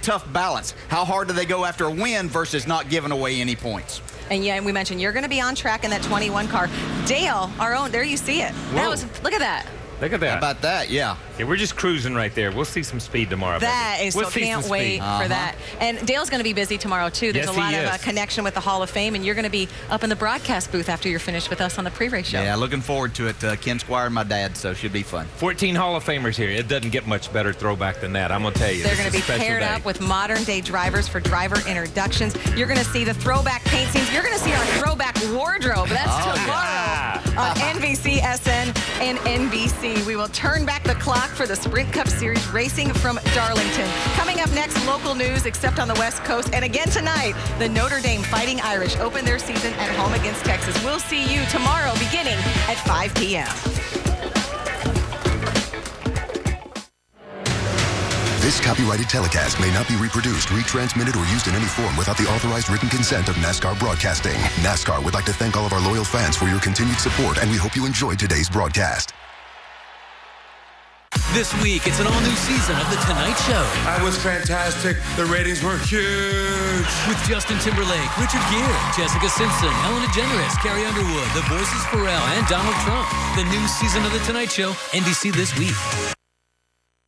tough balance. How hard do they go after a win versus not giving away any points? And yeah, we mentioned you're going to be on track in that 21 car. Dale, our own, there you see it. That was, look at that. Look at that. How about that? Yeah. Yeah, we're just cruising right there. We'll see some speed tomorrow. That is, we'll so can't wait for that. And Dale's going to be busy tomorrow, too. There's yes, a lot of connection with the Hall of Fame, and you're going to be up in the broadcast booth after you're finished with us on the pre-race show. Yeah, looking forward to it. Ken Squire and my dad, so it should be fun. 14 Hall of Famers here. It doesn't get much better throwback than that. I'm going to tell you. They're going to be paired up with modern-day drivers for driver introductions. You're going to see the throwback paint scenes. You're going to see our throwback wardrobe. That's tomorrow on NBC, SN, and NBC. We will turn back the clock for the Sprint Cup Series racing from Darlington. Coming up next, local news except on the West Coast. And again tonight, the Notre Dame Fighting Irish open their season at home against Texas. We'll see you tomorrow beginning at 5 p.m. This copyrighted telecast may not be reproduced, retransmitted, or used in any form without the authorized written consent of NASCAR Broadcasting. NASCAR would like to thank all of our loyal fans for your continued support, and we hope you enjoyed today's broadcast. This week, it's an all-new season of The Tonight Show. That was fantastic. The ratings were huge. With Justin Timberlake, Richard Gere, Jessica Simpson, Ellen DeGeneres, Carrie Underwood, The Voices Pharrell, and Donald Trump. The new season of The Tonight Show, NBC this week.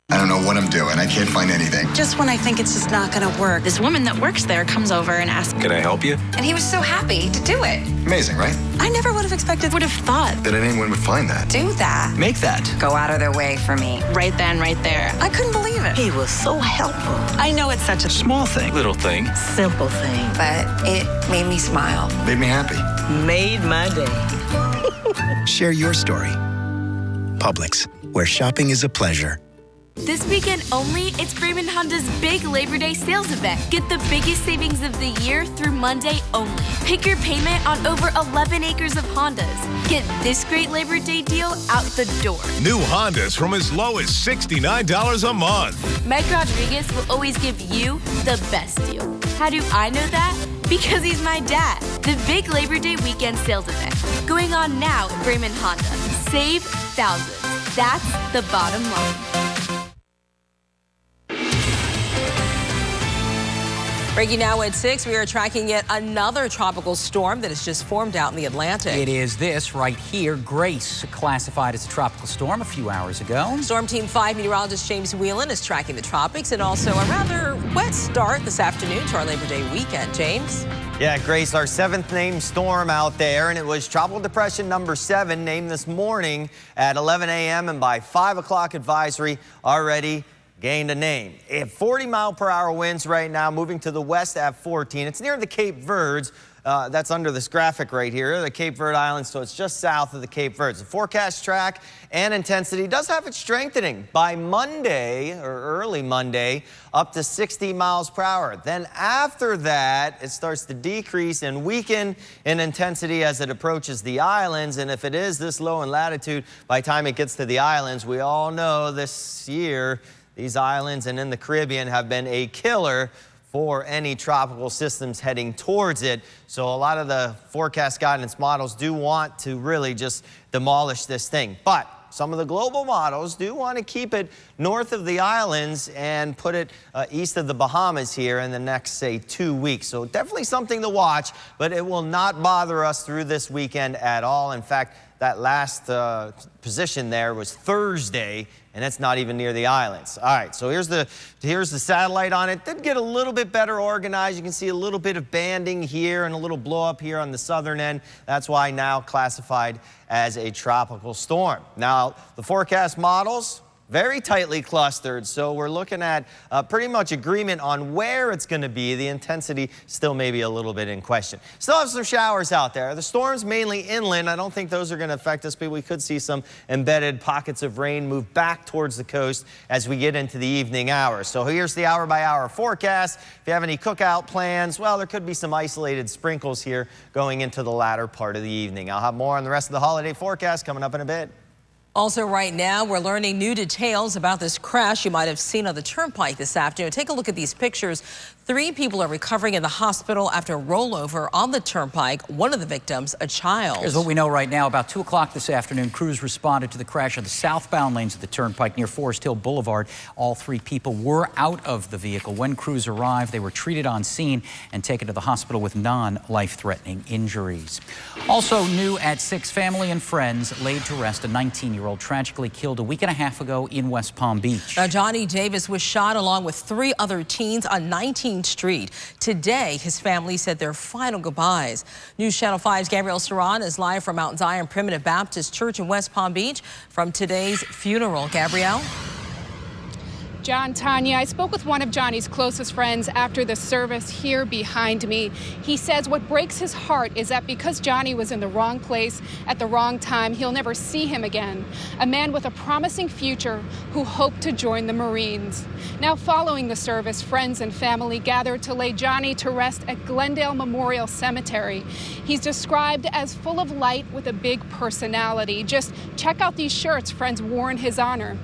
I don't know what I'm doing. I can't find anything. Just when I think it's just not going to work, this woman that works there comes over and asks, Can I help you? and he was so happy to do it. Amazing, right? I never would have expected, would have thought. That anyone would find that. Do that. Make that. Go out of their way for me. Right then, right there. I couldn't believe it. He was so helpful. I know it's such a Small thing. Little thing. simple thing, but it made me smile. Made me happy. Made my day. Share your story. Publix, where shopping is a pleasure. This weekend only, it's Freeman Honda's big Labor Day sales event. Get the biggest savings of the year through Monday only. Pick your payment on over 11 acres of Hondas. Get this great Labor Day deal out the door. New Hondas from as low as $69 a month. Mike Rodriguez will always give you the best deal. How do I know that? Because he's my dad. The big Labor Day weekend sales event going on now at Freeman Honda. Save thousands. That's the bottom line. Breaking now at 6, we are tracking yet another tropical storm that has just formed out in the Atlantic. It is this right here, Grace, classified as a tropical storm a few hours ago. Storm Team 5 meteorologist James Whelan is tracking the tropics and also a rather wet start this afternoon to our Labor Day weekend. James? Yeah, Grace, our 7th named storm out there, and it was Tropical Depression number 7 named this morning at 11 a.m. and by 5 o'clock advisory already gained a name. It had 40-mile-per-hour winds right now, moving to the west at 14. It's near the Cape Verdes. That's under this graphic right here, the Cape Verde Islands, so it's just south of the Cape Verdes. The forecast track and intensity does have it strengthening by Monday, or early Monday, up to 60 miles per hour. Then after that, it starts to decrease and weaken in intensity as it approaches the islands. And if it is this low in latitude, by the time it gets to the islands, we all know this year, these islands and in the Caribbean have been a killer for any tropical systems heading towards it. So a lot of the forecast guidance models do want to really just demolish this thing. But some of the global models do want to keep it north of the islands and put it east of the Bahamas here in the next, say, 2 weeks. So definitely something to watch, but it will not bother us through this weekend at all. In fact, that last position there was Thursday, and it's not even near the islands. All right, so here's the satellite on it. Did get a little bit better organized. You can see a little bit of banding here and a little blow up here on the southern end. That's why now classified as a tropical storm. Now, the forecast models, very tightly clustered, so we're looking at pretty much agreement on where it's going to be. The intensity still may be a little bit in question. Still have some showers out there. The storm's mainly inland. I don't think those are going to affect us, but we could see some embedded pockets of rain move back towards the coast as we get into the evening hours. So here's the hour-by-hour forecast. If you have any cookout plans, well, there could be some isolated sprinkles here going into the latter part of the evening. I'll have more on the rest of the holiday forecast coming up in a bit. Also right now, we're learning new details about this crash you might have seen on the turnpike this afternoon. Take a look at these pictures. 3 people are recovering in the hospital after a rollover on the turnpike. One of the victims, a child. Here's what we know right now. About 2 o'clock this afternoon, crews responded to the crash of the southbound lanes of the turnpike near Forest Hill Boulevard. All 3 people were out of the vehicle. When crews arrived, they were treated on scene and taken to the hospital with non-life-threatening injuries. Also new at 6, family and friends laid to rest a 19-year-old tragically killed a week and a half ago in West Palm Beach. Johnny Davis was shot along with 3 other teens on 19th Street. Today, his family said their final goodbyes. News Channel 5's Gabrielle Saran is live from Mount Zion Primitive Baptist Church in West Palm Beach from today's funeral. Gabrielle? John, Tanya, I spoke with one of Johnny's closest friends after the service here behind me. He says what breaks his heart is that because Johnny was in the wrong place at the wrong time, he'll never see him again. A man with a promising future who hoped to join the Marines. Now, following the service, friends and family gathered to lay Johnny to rest at Glendale Memorial Cemetery. He's described as full of light with a big personality. Just check out these shirts friends wore in his honor.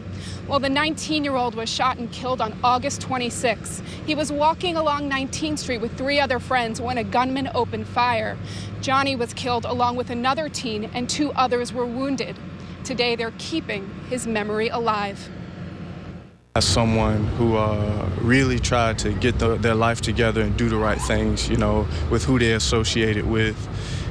Well, the 19-year-old was shot and killed on August 26. He was walking along 19th Street with 3 other friends when a gunman opened fire. Johnny was killed along with another teen, and 2 others were wounded. Today, they're keeping his memory alive. As someone who really tried to get their life together and do the right things, you know, with who they associated with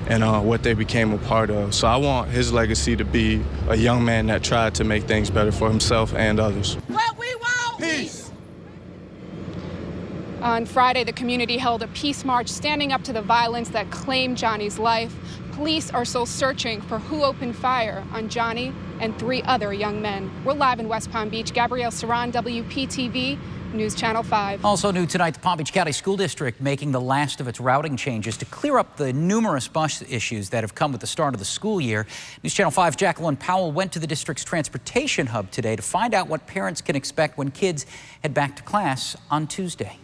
and what they became a part of. So I want his legacy to be a young man that tried to make things better for himself and others. What we want! Peace! On Friday, the community held a peace march standing up to the violence that claimed Johnny's life. Police are still searching for who opened fire on Johnny and 3 other young men. We're live in West Palm Beach. Gabrielle Saran, WPTV. News Channel 5. Also new tonight, the Palm Beach County School District making the last of its routing changes to clear up the numerous bus issues that have come with the start of the school year. News Channel 5's Jacqueline Powell went to the district's transportation hub today to find out what parents can expect when kids head back to class on Tuesday.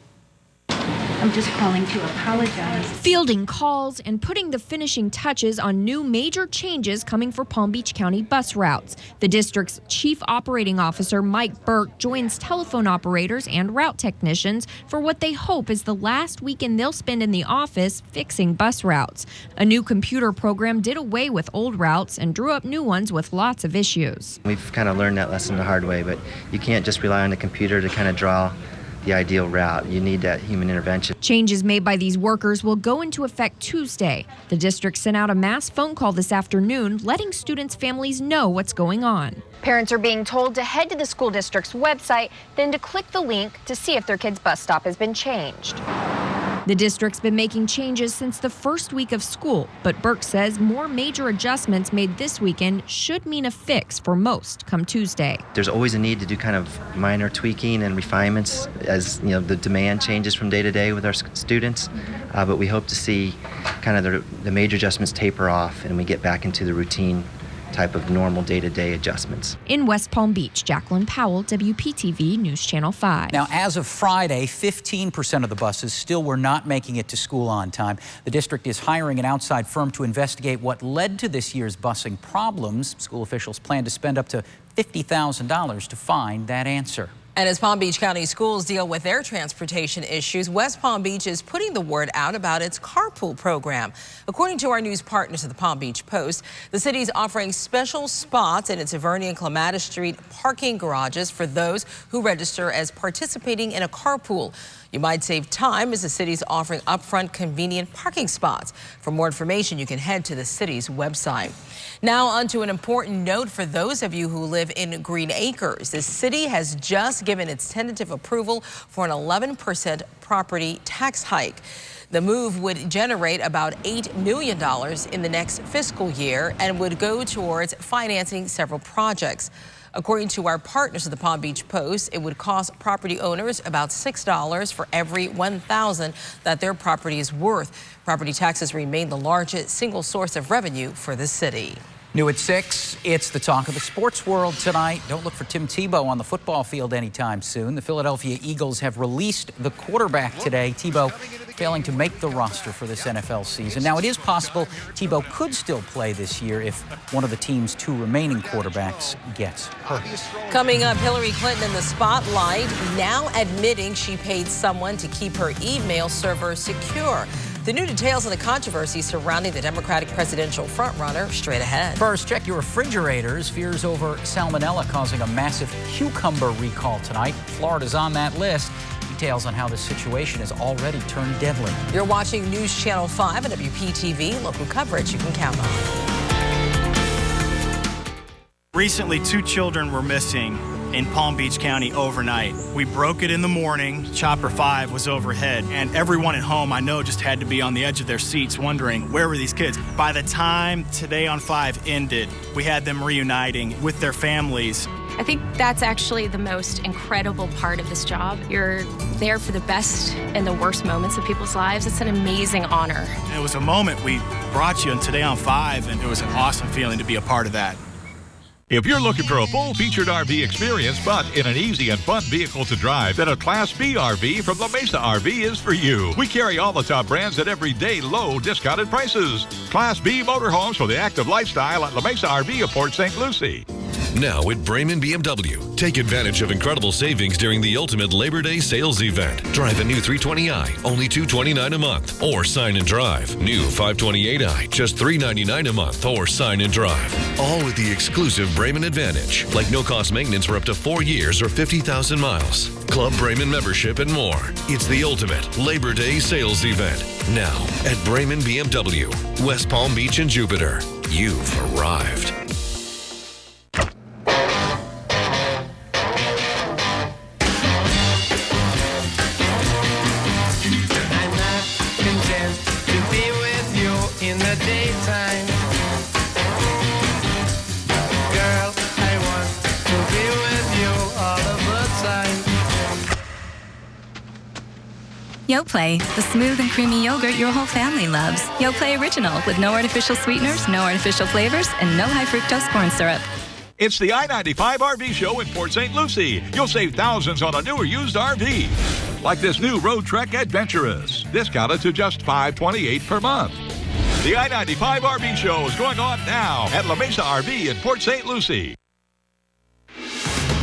I'm just calling to apologize. Fielding calls and putting the finishing touches on new major changes coming for Palm Beach County bus routes. The district's chief operating officer, Mike Burke, joins telephone operators and route technicians for what they hope is the last weekend they'll spend in the office fixing bus routes. A new computer program did away with old routes and drew up new ones with lots of issues. We've kind of learned that lesson the hard way, but you can't just rely on the computer to kind of draw the ideal route. You need that human intervention. Changes made by these workers will go into effect Tuesday. The district sent out a mass phone call this afternoon, letting students' families know what's going on. Parents are being told to head to the school district's website, then to click the link to see if their kid's bus stop has been changed. The district's been making changes since the first week of school, but Burke says more major adjustments made this weekend should mean a fix for most come Tuesday. There's always a need to do kind of minor tweaking and refinements as you know the demand changes from day to day with our students, but we hope to see kind of the major adjustments taper off and we get back into the routine type of normal day-to-day adjustments. In West Palm Beach, Jacqueline Powell, WPTV News Channel 5. Now, as of Friday, 15% of the buses still were not making it to school on time. The district is hiring an outside firm to investigate what led to this year's busing problems. School officials plan to spend up to $50,000 to find that answer. And as Palm Beach County schools deal with their transportation issues, West Palm Beach is putting the word out about its carpool program. According to our news partners at the Palm Beach Post, the city is offering special spots in its Avernia and Clematis Street parking garages for those who register as participating in a carpool. You might save time as the city's offering upfront convenient parking spots. For more information, you can head to the city's website. Now on to an important note for those of you who live in Green Acres. The city has just given its tentative approval for an 11% property tax hike. The move would generate about $8 million in the next fiscal year and would go towards financing several projects. According to our partners at the Palm Beach Post, it would cost property owners about $6 for every $1,000 that their property is worth. Property taxes remain the largest single source of revenue for the city. New at 6, it's the talk of the sports world tonight. Don't look for Tim Tebow on the football field anytime soon. The Philadelphia Eagles have released the quarterback today. Tebow failing to make the roster for this NFL season. Now, it is possible Tebow could still play this year if one of the team's 2 remaining quarterbacks gets hurt. Coming up, Hillary Clinton in the spotlight, now admitting she paid someone to keep her email server secure. The new details of the controversy surrounding the Democratic presidential frontrunner straight ahead. First, check your refrigerators. Fears over salmonella causing a massive cucumber recall tonight. Florida's on that list. Details on how this situation has already turned deadly. You're watching News Channel 5 and WPTV, local coverage you can count on. Recently, 2 children were missing in Palm Beach County overnight. We broke it in the morning. Chopper 5 was overhead, and everyone at home, I know, just had to be on the edge of their seats wondering, where were these kids? By the time Today on 5 ended, we had them reuniting with their families. I think that's actually the most incredible part of this job. You're there for the best and the worst moments of people's lives. It's an amazing honor. It was a moment we brought you on Today on 5, and it was an awesome feeling to be a part of that. If you're looking for a full-featured RV experience, but in an easy and fun vehicle to drive, then a Class B RV from La Mesa RV is for you. We carry all the top brands at everyday low discounted prices. Class B motorhomes for the active lifestyle at La Mesa RV of Port St. Lucie. Now at Brayman BMW, take advantage of incredible savings during the ultimate Labor Day sales event. Drive a new 320i, only $229 a month, or sign and drive. New 528i, just $399 a month, or sign and drive. All with the exclusive Brayman Advantage, like no-cost maintenance for up to 4 years or 50,000 miles. Club Brayman membership and more. It's the ultimate Labor Day sales event. Now at Brayman BMW, West Palm Beach and Jupiter. You've arrived. In the daytime, girl, I want to be with you all of the time. Yoplait, the smooth and creamy yogurt your whole family loves. Yoplait Original with no artificial sweeteners, no artificial flavors, and no high fructose corn syrup. It's the I-95 RV show in Port St. Lucie. You'll save thousands on a new or used RV. Like this new Road Trek Adventurous, discounted to just $528 per month. The I-95 RV show is going on now at La Mesa RV in Port St. Lucie.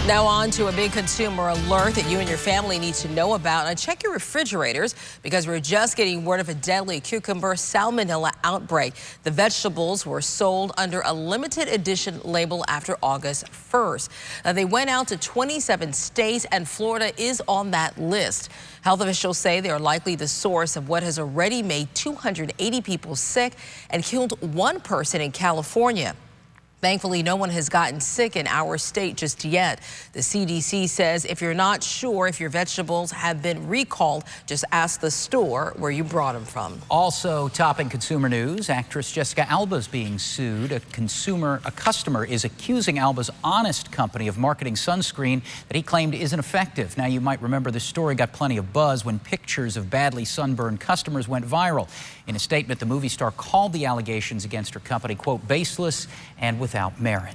Now on to a big consumer alert that you and your family need to know about. And check your refrigerators because we're just getting word of a deadly cucumber salmonella outbreak. The vegetables were sold under a limited edition label after August 1st. They went out to 27 states and Florida is on that list. Health officials say they are likely the source of what has already made 280 people sick and killed 1 person in California. Thankfully, no one has gotten sick in our state just yet. The CDC says if you're not sure if your vegetables have been recalled, just ask the store where you brought them from. Also topping consumer news, actress Jessica Alba is being sued. A customer is accusing Alba's Honest company of marketing sunscreen that he claimed isn't effective. Now, you might remember the story got plenty of buzz when pictures of badly sunburned customers went viral. In a statement, the movie star called the allegations against her company, quote, baseless and without merit.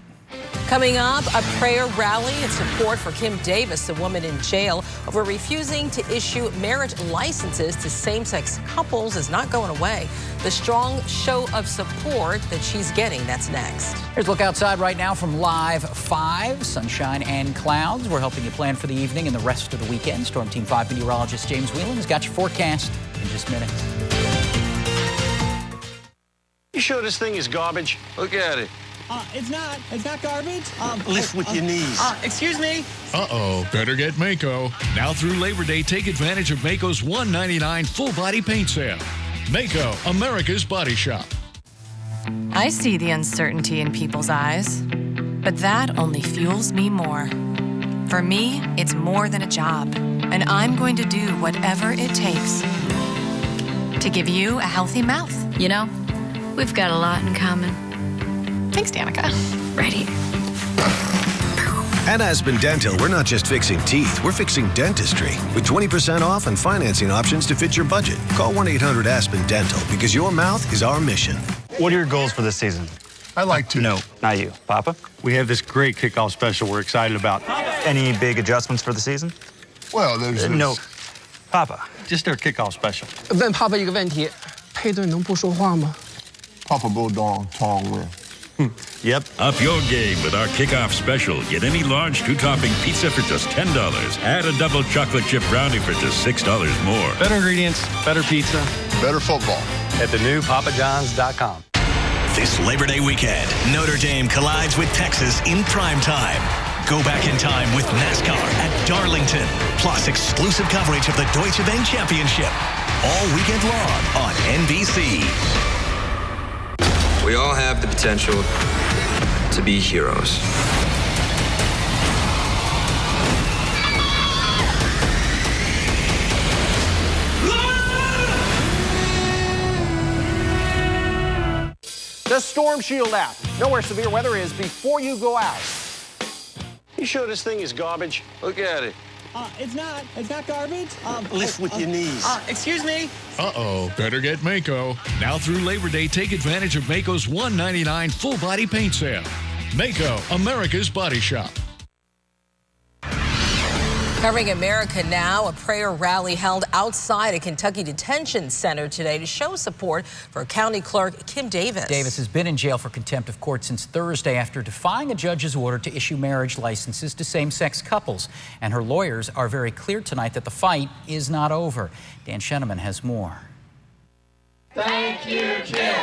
Coming up, a prayer rally in support for Kim Davis, the woman in jail over refusing to issue marriage licenses to same-sex couples, is not going away. The strong show of support that she's getting, that's next. Here's a look outside right now from Live 5. Sunshine and clouds. We're helping you plan for the evening and the rest of the weekend. Storm Team 5 meteorologist James Whelan's got your forecast in just minutes. You sure this thing is garbage? Look at it. It's not. It's not garbage. Lift with your knees. Excuse me. Uh-oh. Better get Maaco. Now through Labor Day, take advantage of Maaco's $199 full-body paint sale. Maaco, America's body shop. I see the uncertainty in people's eyes, but that only fuels me more. For me, it's more than a job, and I'm going to do whatever it takes to give you a healthy mouth. You know, we've got a lot in common. Thanks, Danica. Right here. At Aspen Dental, we're not just fixing teeth, we're fixing dentistry. With 20% off and financing options to fit your budget. Call 1-800-ASPEN-DENTAL because your mouth is our mission. What are your goals for this season? I'd like to. No, not you. Papa? We have this great kickoff special we're excited about. Any big adjustments for the season? Well, there's this. No. Papa, just our kickoff special. 问 Papa 一个问题，佩顿能不说话吗 Papa Bodong Tong Rim. Yep. Up your game with our kickoff special. Get any large 2-topping pizza for just $10. Add a double chocolate chip brownie for just $6 more. Better ingredients, better pizza, better football. At the new papajohns.com. This Labor Day weekend, Notre Dame collides with Texas in prime time. Go back in time with NASCAR at Darlington, plus exclusive coverage of the Deutsche Bank Championship. All weekend long on NBC. We all have the potential to be heroes. The Storm Shield app. Know where severe weather is before you go out. You sure this thing is garbage? Look at it. It's not. It's not garbage. Lift with your knees. Excuse me. Uh-oh, better get Mako. Now through Labor Day, take advantage of Mako's $199 full-body paint sale. Mako, America's Body Shop. Covering America Now, a prayer rally held outside a Kentucky detention center today to show support for County Clerk Kim Davis. Davis has been in jail for contempt of court since Thursday after defying a judge's order to issue marriage licenses to same-sex couples. And her lawyers are very clear tonight that the fight is not over. Dan Sheneman has more. Thank you, Kim.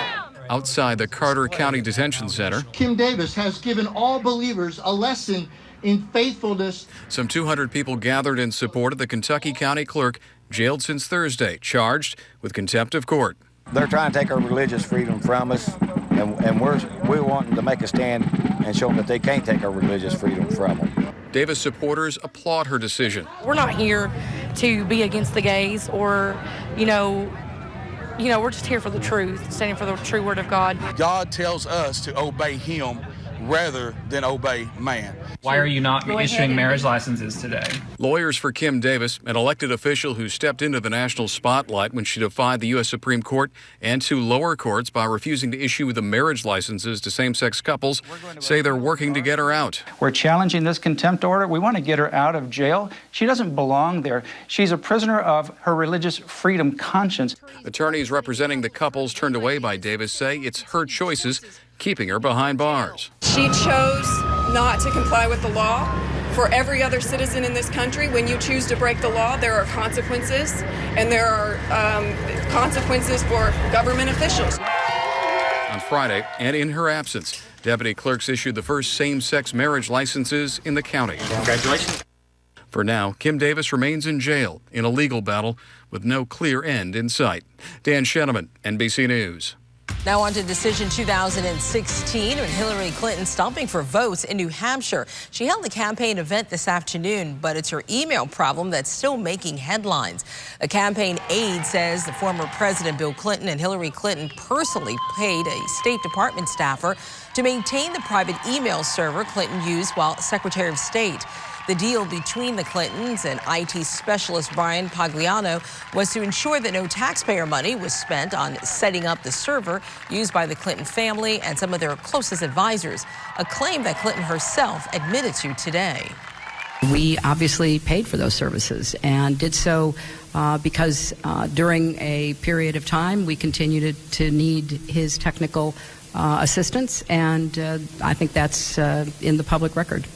Outside the Carter County Detention Center, Kim Davis has given all believers a lesson in faithfulness. Some 200 people gathered in support of the Kentucky County Clerk, jailed since Thursday, charged with contempt of court. They're trying to take our religious freedom from us, and we're wanting to make a stand and show them that they can't take our religious freedom from them. Davis supporters applaud her decision. We're not here to be against the gays or, we're just here for the truth, standing for the true word of God. God tells us to obey him rather than obey man. Why are you not issuing marriage licenses today? Lawyers for Kim Davis, an elected official who stepped into the national spotlight when she defied the U.S. Supreme Court and two lower courts by refusing to issue the marriage licenses to same-sex couples, say they're working to get her out. We're challenging this contempt order. We want to get her out of jail. She doesn't belong there. She's a prisoner of her religious freedom conscience. Attorneys representing the couples turned away by Davis say it's her choices keeping her behind bars. She chose not to comply with the law. For every other citizen in this country, when you choose to break the law, there are consequences, and there are consequences for government officials. On Friday, and in her absence, deputy clerks issued the first same-sex marriage licenses in the county. Congratulations. For now, Kim Davis remains in jail in a legal battle with no clear end in sight. Dan Sheneman, NBC News. Now on to decision 2016 when Hillary Clinton stomping for votes in New Hampshire. She held a campaign event this afternoon, but it's her email problem that's still making headlines. A campaign aide says the former President Bill Clinton and Hillary Clinton personally paid a State Department staffer to maintain the private email server Clinton used while Secretary of State. The deal between the Clintons and IT specialist Brian Pagliano was to ensure that no taxpayer money was spent on setting up the server used by the Clinton family and some of their closest advisors, a claim that Clinton herself admitted to today. We obviously paid for those services and did so because during a period of time we continued to need his technical assistance, and I think that's in the public record.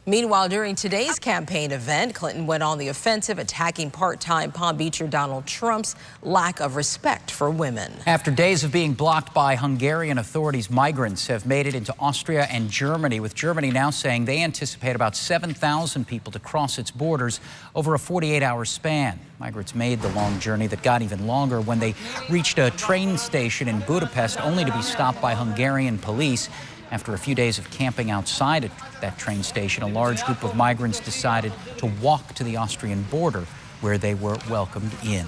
Meanwhile, during today's campaign event, Clinton went on the offensive, attacking part-time Palm Beacher Donald Trump's lack of respect for women. After days of being blocked by Hungarian authorities, migrants have made it into Austria and Germany, with Germany now saying they anticipate about 7,000 people to cross its borders over a 48-hour span. Migrants made the long journey that got even longer when they reached a train station in Budapest, only to be stopped by Hungarian police. After a few days of camping outside at that train station, a large group of migrants decided to walk to the Austrian border, where they were welcomed in.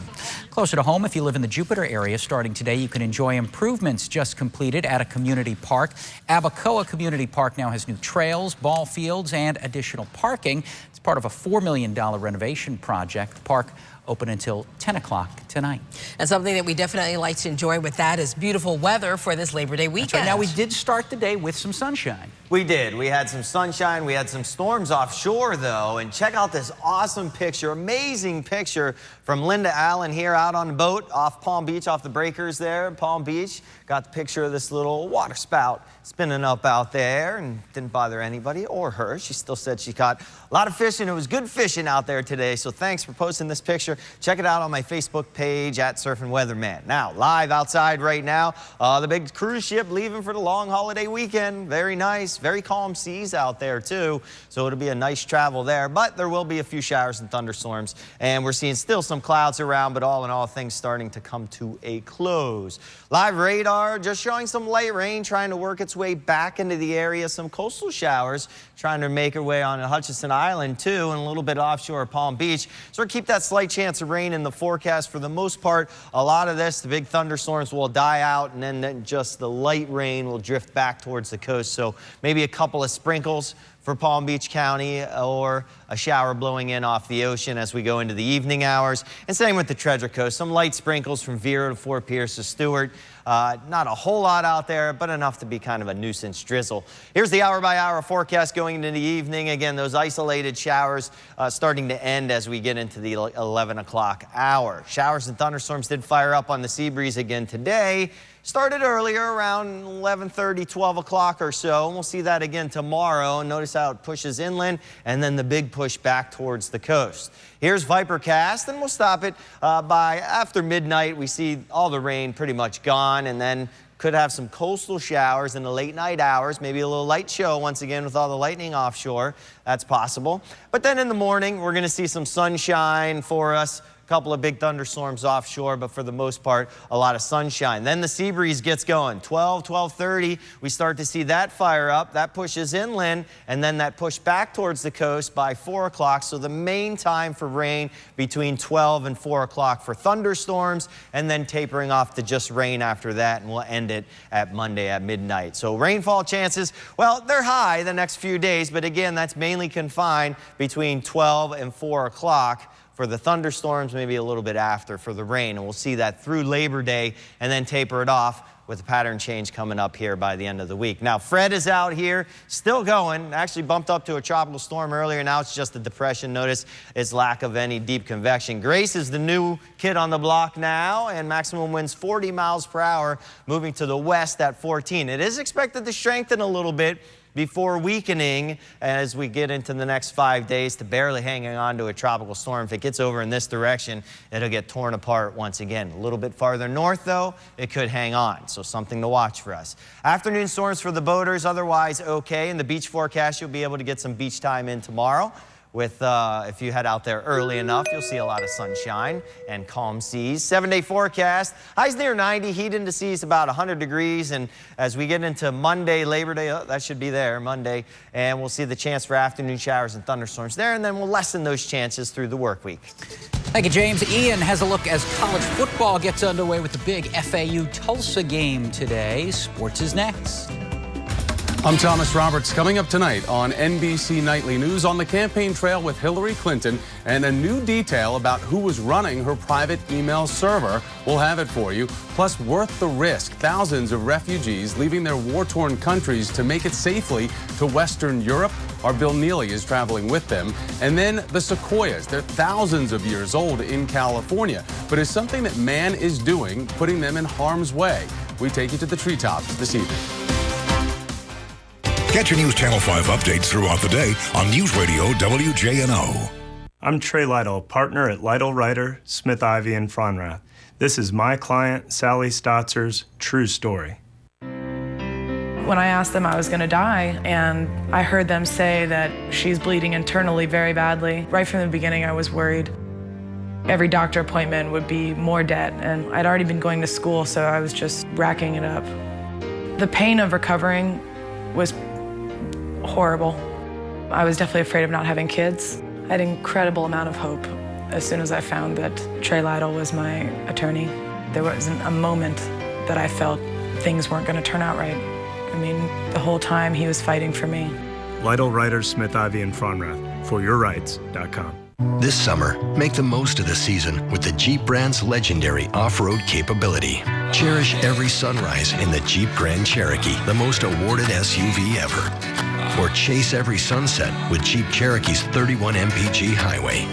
Closer to home, if you live in the Jupiter area, starting today, you can enjoy improvements just completed at a community park. Abacoa Community Park now has new trails, ball fields, and additional parking. It's part of a $4 million renovation project. The park open until 10 o'clock tonight. And something that we definitely like to enjoy with that is beautiful weather for this Labor Day weekend. Right. Now, we did start the day with some sunshine. We did. We had some sunshine. We had some storms offshore, though. And check out this awesome picture, amazing picture from Linda Allen here out on the boat off Palm Beach, off the breakers there in Palm Beach. Got the picture of this little water spout spinning up out there and didn't bother anybody or her. She still said she caught a lot of fish, and it was good fishing out there today. So thanks for posting this picture. Check it out on my Facebook page at Surfing Weatherman. Now, live outside right now, the big cruise ship leaving for the long holiday weekend. Very nice. Very calm seas out there, too, so it'll be a nice travel there. But there will be a few showers and thunderstorms, and we're seeing still some clouds around, but all in all, things starting to come to a close. Live radar just showing some light rain trying to work its way back into the area. Some coastal showers trying to make their way on Hutchinson Island, too, and a little bit offshore Palm Beach. So we'll keep that slight chance of rain in the forecast. For the most part, a lot of this, the big thunderstorms will die out, and then just the light rain will drift back towards the coast. So maybe a couple of sprinkles for Palm Beach County, or a shower blowing in off the ocean as we go into the evening hours. And same with the Treasure Coast. Some light sprinkles from Vero to Fort Pierce to Stewart. Not a whole lot out there, but enough to be kind of a nuisance drizzle. Here's the hour-by-hour forecast going into the evening. Again, those isolated showers starting to end as we get into the 11 o'clock hour. Showers and thunderstorms did fire up on the sea breeze again today. Started earlier, around 11:30, 12 o'clock or so, and we'll see that again tomorrow. Notice how it pushes inland, and then the big push back towards the coast. Here's Vipercast, and we'll stop it by after midnight. We see all the rain pretty much gone, and then could have some coastal showers in the late night hours, maybe a little light show once again with all the lightning offshore. That's possible. But then in the morning, we're going to see some sunshine for us. Couple of big thunderstorms offshore, but for the most part, a lot of sunshine. Then the sea breeze gets going. 12:30, we start to see that fire up. That pushes inland, and then that push back towards the coast by 4 o'clock. So the main time for rain between 12 and 4 o'clock for thunderstorms, and then tapering off to just rain after that, and we'll end it at Monday at midnight. So rainfall chances, well, they're high the next few days, but again, that's mainly confined between 12 and 4 o'clock. For the thunderstorms, maybe a little bit after for the rain. And we'll see that through Labor Day and then taper it off with a pattern change coming up here by the end of the week. Now, Fred is out here, still going. Actually bumped up to a tropical storm earlier. Now it's just a depression. Notice its lack of any deep convection. Grace is the new kid on the block now, and maximum winds 40 miles per hour, moving to the west at 14. It is expected to strengthen a little bit before weakening as we get into the next 5 days to barely hanging on to a tropical storm. If it gets over in this direction, it'll get torn apart once again. A little bit farther north, though, it could hang on, so something to watch for us. Afternoon storms for the boaters, otherwise okay. In the beach forecast, you'll be able to get some beach time in tomorrow. With, if you head out there early enough, you'll see a lot of sunshine and calm seas. 7-day forecast, highs near 90, heat into seas about 100 degrees. And as we get into Monday, Labor Day, that should be there, Monday, and we'll see the chance for afternoon showers and thunderstorms there, and then we'll lessen those chances through the work week. Thank you, James. Ian has a look as college football gets underway with the big FAU Tulsa game today. Sports is next. I'm Thomas Roberts. Coming up tonight on NBC Nightly News, on the campaign trail with Hillary Clinton and a new detail about who was running her private email server. We'll have it for you. Plus, worth the risk. Thousands of refugees leaving their war-torn countries to make it safely to Western Europe. Our Bill Neely is traveling with them. And then the sequoias. They're thousands of years old in California, but it's something that man is doing, putting them in harm's way. We take you to the treetops this evening. Get your News Channel 5 updates throughout the day on News Radio WJNO. I'm Trey Lytle, partner at Lytle Writer, Smith Ivey & Fronrath. This is my client, Sally Stotzer's true story. When I asked them I was going to die, and I heard them say that she's bleeding internally very badly, right from the beginning I was worried. Every doctor appointment would be more debt, and I'd already been going to school, so I was just racking it up. The pain of recovering was horrible. I was definitely afraid of not having kids. I had an incredible amount of hope as soon as I found that Trey Lytle was my attorney. There wasn't a moment that I felt things weren't going to turn out right. I mean, the whole time he was fighting for me. Lytle Writer, Smith Ivey & Fronrath, foryourrights.com. This summer, make the most of the season with the Jeep brand's legendary off-road capability. Cherish every sunrise in the Jeep Grand Cherokee, the most awarded SUV ever. Or chase every sunset with Jeep Cherokee's 31 mpg Highway.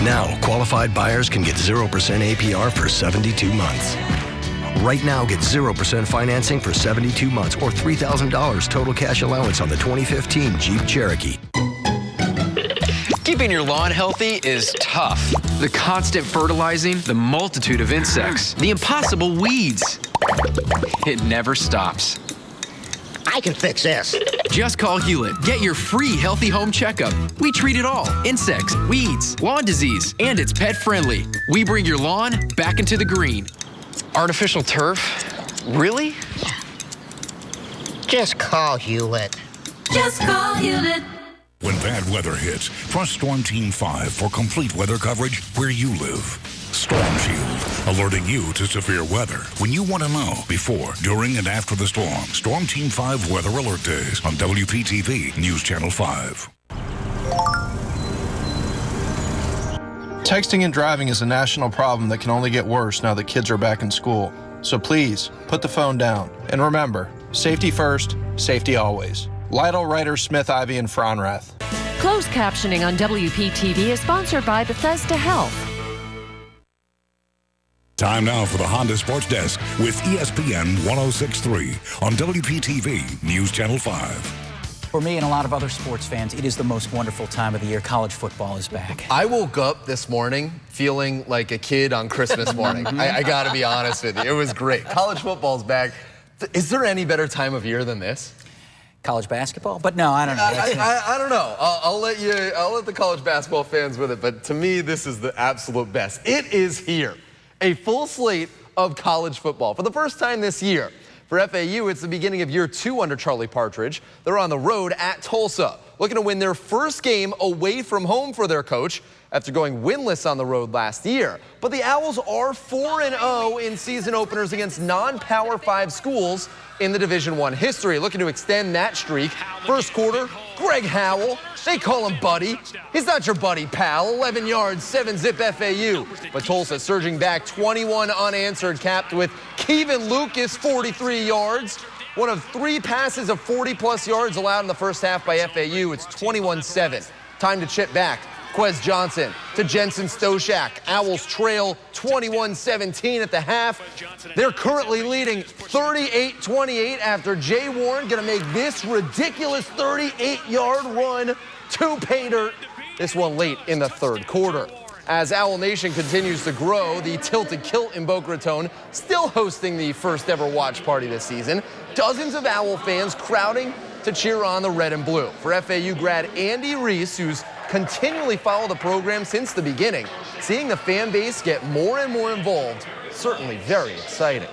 Now, qualified buyers can get 0% APR for 72 months. Right now, get 0% financing for 72 months or $3,000 total cash allowance on the 2015 Jeep Cherokee. Keeping your lawn healthy is tough. The constant fertilizing, the multitude of insects, the impossible weeds. It never stops. I can fix this. Just call Hewlett. Get your free healthy home checkup. We treat it all. Insects, weeds, lawn disease, and it's pet friendly. We bring your lawn back into the green. Artificial turf? Really? Just call Hewlett. Just call Hewlett. When bad weather hits, trust Storm Team 5 for complete weather coverage where you live. Storm Shield, alerting you to severe weather when you want to know before, during, and after the storm. Storm Team 5 Weather Alert Days on WPTV News Channel 5. Texting and driving is a national problem that can only get worse now that kids are back in school. So please, put the phone down. And remember, safety first, safety always. Lytle, Ryder, Smith, Ivy, and Fronrath. Closed captioning on WPTV is sponsored by Bethesda Health. Time now for the Honda Sports Desk with ESPN 106.3 on WPTV News Channel 5. For me and a lot of other sports fans, it is the most wonderful time of the year. College football is back. I woke up this morning feeling like a kid on Christmas morning. I got to be honest with you. It was great. College football's back. Is there any better time of year than this? College basketball? But no, I don't know. I don't know. I'll let the college basketball fans with it. But to me, this is the absolute best. It is here. A full slate of college football. For the first time this year, for FAU, it's the beginning of year 2 under Charlie Partridge. They're on the road at Tulsa, looking to win their first game away from home for their coach after going winless on the road last year. But the Owls are 4-0 in season openers against non-Power 5 schools in the Division I history, looking to extend that streak. First quarter, Greg Howell. They call him Buddy. He's not your buddy, pal. 11 yards, 7-zip FAU. But Tulsa surging back 21 unanswered, capped with Kevin Lucas, 43 yards. One of 3 passes of 40-plus yards allowed in the first half by FAU. It's 21-7. Time to chip back. Quez Johnson to Jensen Stoshak. Owls trail 21-17 at the half. They're currently leading 38-28 after Jay Warren going to make this ridiculous 38-yard run to pay dirt. This one late in the third quarter. As Owl Nation continues to grow, the Tilted Kilt in Boca Raton still hosting the first ever watch party this season. Dozens of Owl fans crowding to cheer on the red and blue. For FAU grad Andy Reese, who's continually followed the program since the beginning, seeing the fan base get more and more involved, certainly very exciting.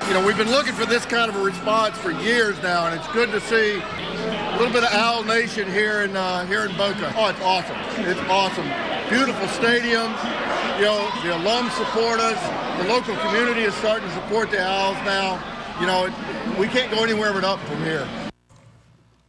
You know, we've been looking for this kind of a response for years now, and it's good to see a little bit of Owl Nation here in Boca. Oh, it's awesome. It's awesome. Beautiful stadium. You know, the alums support us. The local community is starting to support the Owls now. You know, we can't go anywhere but up from here.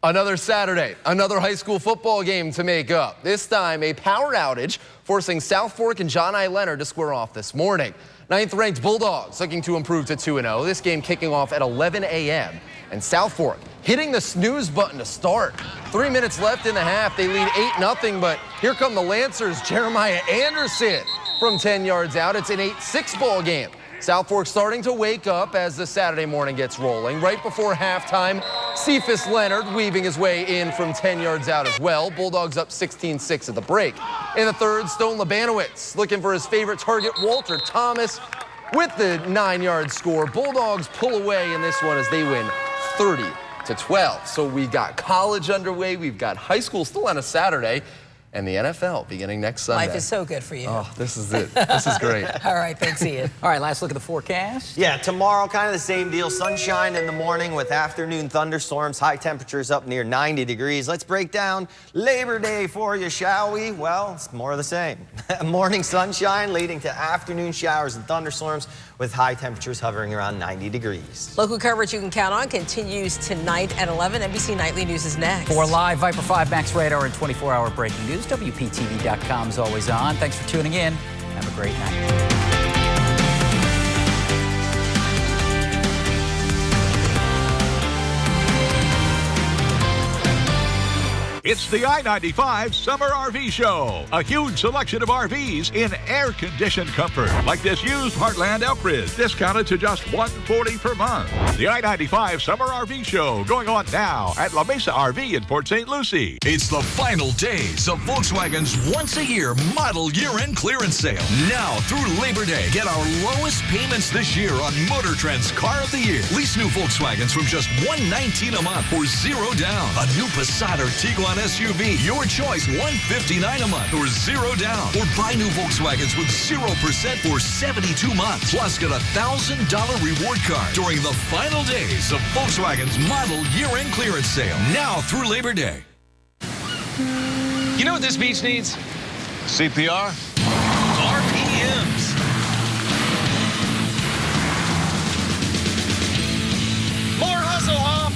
Another Saturday, another high school football game to make up. This time, a power outage forcing South Fork and John I. Leonard to square off this morning. 9th-ranked Bulldogs looking to improve to 2-0. This game kicking off at 11 a.m. And South Fork hitting the snooze button to start. 3 minutes left in the half. They lead 8-0, but here come the Lancers. Jeremiah Anderson from 10 yards out. It's an 8-6 ball game. South Fork starting to wake up as the Saturday morning gets rolling. Right before halftime, Cephas Leonard weaving his way in from 10 yards out as well. Bulldogs up 16-6 at the break. In the third, Stone Labanowitz looking for his favorite target, Walter Thomas, with the 9-yard score. Bulldogs pull away in this one as they win 30-12. So we got college underway. We've got high school still on a Saturday. and the NFL beginning next Sunday. Life is so good for you. Oh, this is it. This is great. All right, thanks, Ian. All right, last look at the forecast. Yeah, tomorrow, kind of the same deal. Sunshine in the morning with afternoon thunderstorms, high temperatures up near 90 degrees. Let's break down Labor Day for you, shall we? Well, it's more of the same. Morning sunshine leading to afternoon showers and thunderstorms with high temperatures hovering around 90 degrees. Local coverage you can count on continues tonight at 11. NBC Nightly News is next. For live Viper 5 Max radar and 24-hour breaking news, WPTV.com is always on. Thanks for tuning in. Have a great night. It's the I-95 Summer RV Show. A huge selection of RVs in air-conditioned comfort, like this used Heartland Elkridge, discounted to just $140 per month. The I-95 Summer RV Show going on now at La Mesa RV in Port St. Lucie. It's the final days of Volkswagen's once-a-year model year-end clearance sale. Now through Labor Day, get our lowest payments this year on Motor Trend's Car of the Year. Lease new Volkswagens from just $119 a month or $0 down. A new Passat or Tiguan SUV, your choice, $159 a month or $0 down. Or buy new Volkswagens with 0% for 72 months. Plus, get a $1,000 reward card during the final days of Volkswagen's model year-end clearance sale. Now through Labor Day. You know what this beach needs? CPR? RPMs. More hustle, huh?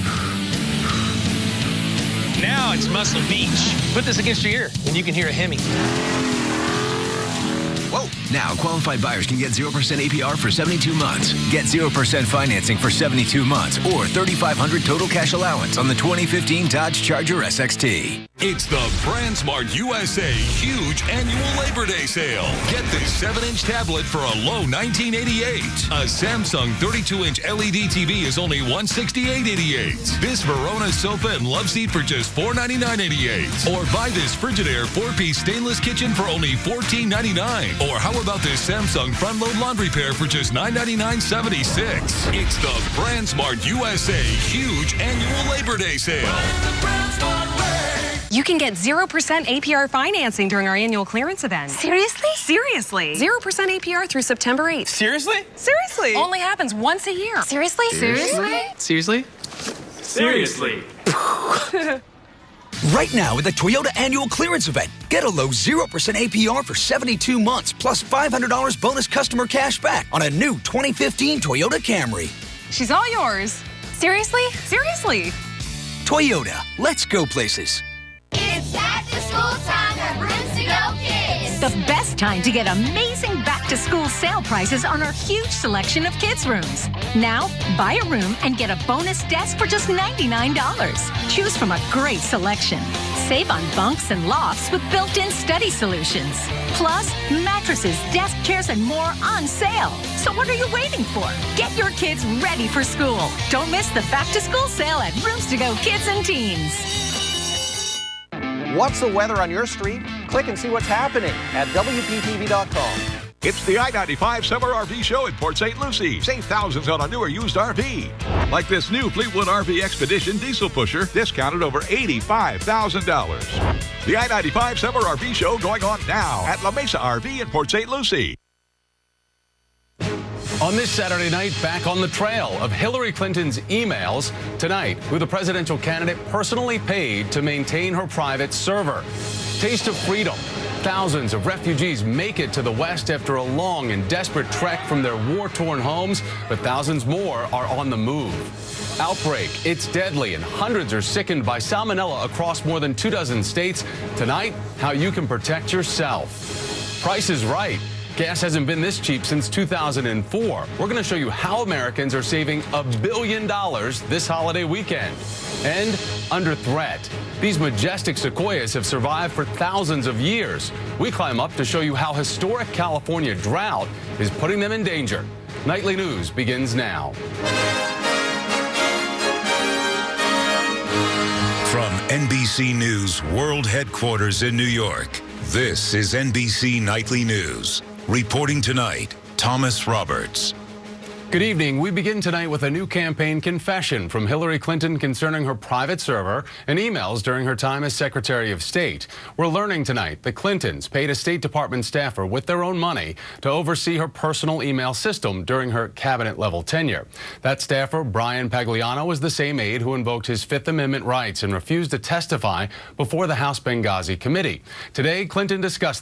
Now it's Muscle Beach. Put this against your ear, and you can hear a Hemi. Whoa. Now, qualified buyers can get 0% APR for 72 months. Get 0% financing for 72 months or $3,500 total cash allowance on the 2015 Dodge Charger SXT. It's the BrandsMart USA huge annual Labor Day sale. Get this 7-inch tablet for a low $19.88. A Samsung 32-inch LED TV is only $168.88. This Verona sofa and love seat for just $499.88. Or buy this Frigidaire 4-piece stainless kitchen for only $14.99. Or how about this Samsung front-load laundry pair for just $999.76? It's the BrandsMart USA huge annual Labor Day sale. You can get 0% APR financing during our annual clearance event. Seriously? Seriously. 0% APR through September 8th. Seriously? Seriously. Only happens once a year. Seriously? Seriously? Seriously? Seriously. Right now at the Toyota Annual Clearance Event, get a low 0% APR for 72 months plus $500 bonus customer cash back on a new 2015 Toyota Camry. She's all yours. Seriously? Seriously. Toyota, let's go places. It's back to school time at Rooms to Go Kids. The best time to get amazing back-to-school sale prices on our huge selection of kids' rooms. Now, buy a room and get a bonus desk for just $99. Choose from a great selection. Save on bunks and lofts with built-in study solutions. Plus, mattresses, desk chairs, and more on sale. So what are you waiting for? Get your kids ready for school. Don't miss the back-to-school sale at Rooms to Go Kids and Teens. What's the weather on your street? Click and see what's happening at WPTV.com. It's the I-95 Summer RV Show in Port St. Lucie. Save thousands on a newer used RV. Like this new Fleetwood RV Expedition diesel pusher, discounted over $85,000. The I-95 Summer RV Show going on now at La Mesa RV in Port St. Lucie. On this Saturday night, back on the trail of Hillary Clinton's emails. Tonight, who the presidential candidate personally paid to maintain her private server. Taste of freedom. Thousands of refugees make it to the West after a long and desperate trek from their war-torn homes, but thousands more are on the move. Outbreak, it's deadly, and hundreds are sickened by salmonella across more than 24 states. Tonight, how you can protect yourself. Price is Right. Gas hasn't been this cheap since 2004. We're going to show you how Americans are saving $1 billion this holiday weekend. And under threat. These majestic sequoias have survived for thousands of years. We climb up to show you how historic California drought is putting them in danger. Nightly News begins now. From NBC News World Headquarters in New York, this is NBC Nightly News. Reporting tonight, Thomas Roberts. Good evening. We begin tonight with a new campaign confession from Hillary Clinton concerning her private server and emails during her time as Secretary of State. We're learning tonight the Clintons paid a State Department staffer with their own money to oversee her personal email system during her cabinet-level tenure. That staffer, Brian Pagliano, was the same aide who invoked his Fifth Amendment rights and refused to testify before the House Benghazi Committee. Today, Clinton discussed